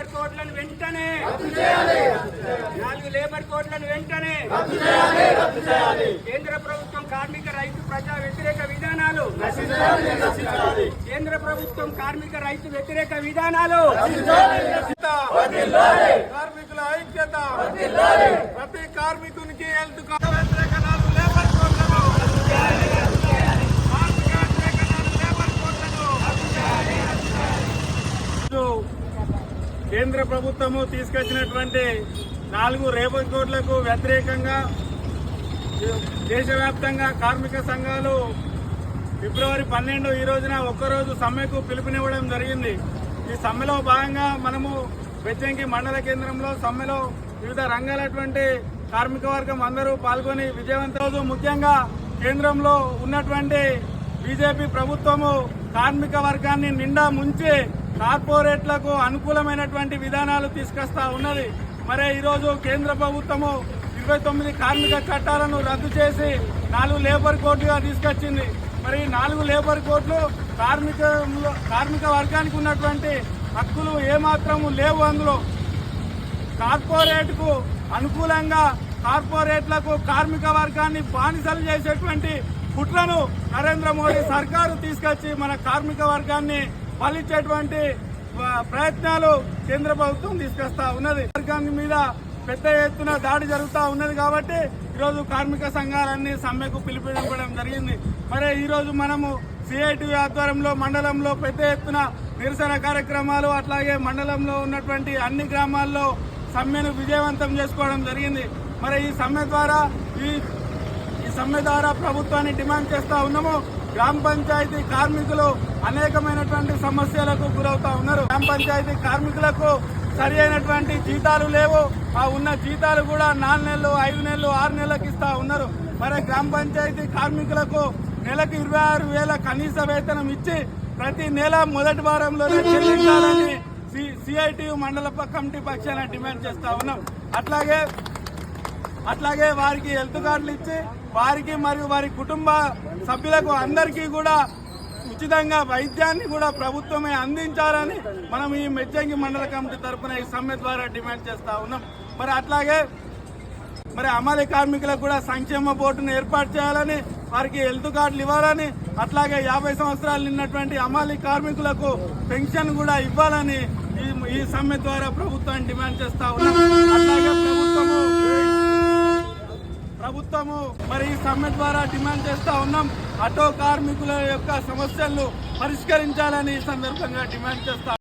Labour కోడ్లను వెంటనే 4 labour కోడ్లను వెంటనే కేంద్ర ప్రభుత్వం కార్మిక రైతు ప్రజా వ్యతిరేక విధానాలు కేంద్ర ప్రభుత్వం కార్మిక రైతు వ్యతిరేక విధానాలు కార్మికుల ఐక్యత ప్రతి కార్మికునికి హెల్త్ వ్యతిరేక 4 లేబర్ కోడ్లను కేంద్ర ప్రభుత్వము తీసుకొచ్చినటువంటి 4 లేబర్ కోడ్లకు వ్యతిరేకంగా దేశవ్యాప్తంగా కార్మిక సంఘాలు ఫిబ్రవరి 12 ఈ రోజున ఒక్కరోజు సమ్మెకు పిలుపునివ్వడం జరిగింది. ఈ సమ్మెలో భాగంగా మనము బెజ్జంకి మండల కేంద్రంలో సమ్మెలో వివిధ రంగాలటువంటి కార్మిక వర్గం అందరూ పాల్గొని విజయవంతం. ముఖ్యంగా కేంద్రంలో ఉన్నటువంటి బీజేపీ ప్రభుత్వము కార్మిక వర్గాన్ని నిండా ముంచి కార్పొరేట్లకు అనుకూలమైనటువంటి విధానాలు తీసుకొస్తా ఉన్నది. మరి ఈరోజు కేంద్ర ప్రభుత్వము 29 కార్మిక చట్టాలను రద్దు చేసి 4 లేబర్ కోడ్లుగా తీసుకొచ్చింది. మరి 4 లేబర్ కోడ్లు కార్మిక వర్గానికి ఉన్నటువంటి హక్కులు ఏమాత్రము లేవు. అందులో కార్పొరేట్ కు అనుకూలంగా కార్పొరేట్లకు కార్మిక వర్గాన్ని బానిసలు చేసేటువంటి కుట్రను నరేంద్ర మోడీ సర్కారు తీసుకొచ్చి మన కార్మిక వర్గాన్ని పాలించేటువంటి ప్రయత్నాలు కేంద్ర ప్రభుత్వం తీసుకొస్తా ఉన్నది. వర్గాన్ని మీద పెద్ద ఎత్తున దాడి జరుగుతూ ఉన్నది కాబట్టి ఈరోజు కార్మిక సంఘాలన్నీ సమ్మెకు పిలుపునివ్వడం జరిగింది. మరి ఈరోజు మనము సిఐటియు ఆధ్వర్యంలో మండలంలో పెద్ద ఎత్తున నిరసన కార్యక్రమాలు అట్లాగే మండలంలో ఉన్నటువంటి అన్ని గ్రామాల్లో సమ్మెను విజయవంతం చేసుకోవడం జరిగింది. మరి ఈ సమ్మె ద్వారా ప్రభుత్వాన్ని డిమాండ్ చేస్తా ఉన్నాము. గ్రామ పంచాయతీ కార్మికులు అనేకమైనటువంటి సమస్యలకు గురవుతా ఉన్నారు. గ్రామ పంచాయతీ కార్మికులకు సరి అయినటువంటి జీతాలు లేవు. ఆ ఉన్న జీతాలు కూడా 4 నెలలు 5 నెలలు 6 నెలలకు ఇస్తా ఉన్నారు. మరి గ్రామ పంచాయతీ కార్మికులకు నెలకు 26,000 కనీస వేతనం ఇచ్చి ప్రతి నెల మొదటి వారంలోనే చెల్లించాలని సిఐటియు మండల కమిటీ పక్షాన డిమాండ్ చేస్తా ఉన్నాం. అట్లాగే వారికి హెల్త్ కార్డులు ఇచ్చి వారికి మరియు వారి కుటుంబ సభ్యులకు అందరికీ కూడా ఉచితంగా వైద్యాన్ని కూడా ప్రభుత్వమే అందించాలని మనం ఈ మెజ్జంగి మండల కమిటీ తరఫున ఈ సమ్మె ద్వారా డిమాండ్ చేస్తా ఉన్నాం. మరి అమలు కార్మికులకు కూడా సంక్షేమ బోర్డును ఏర్పాటు చేయాలని, వారికి హెల్త్ కార్డులు ఇవ్వాలని, అట్లాగే 50 సంవత్సరాలు నిన్నటువంటి అమలు కార్మికులకు పెన్షన్ కూడా ఇవ్వాలని ఈ సమ్మె ద్వారా ప్రభుత్వాన్ని డిమాండ్ చేస్తా ఉన్నాం. అట్లాగే ప్రభుత్వము మరి ఈ సమ్మె ద్వారా డిమాండ్ చేస్తా ఉన్నాం. ఆటో కార్మికుల యొక్క సమస్యలను పరిష్కరించాలని ఈ సందర్భంగా డిమాండ్ చేస్తా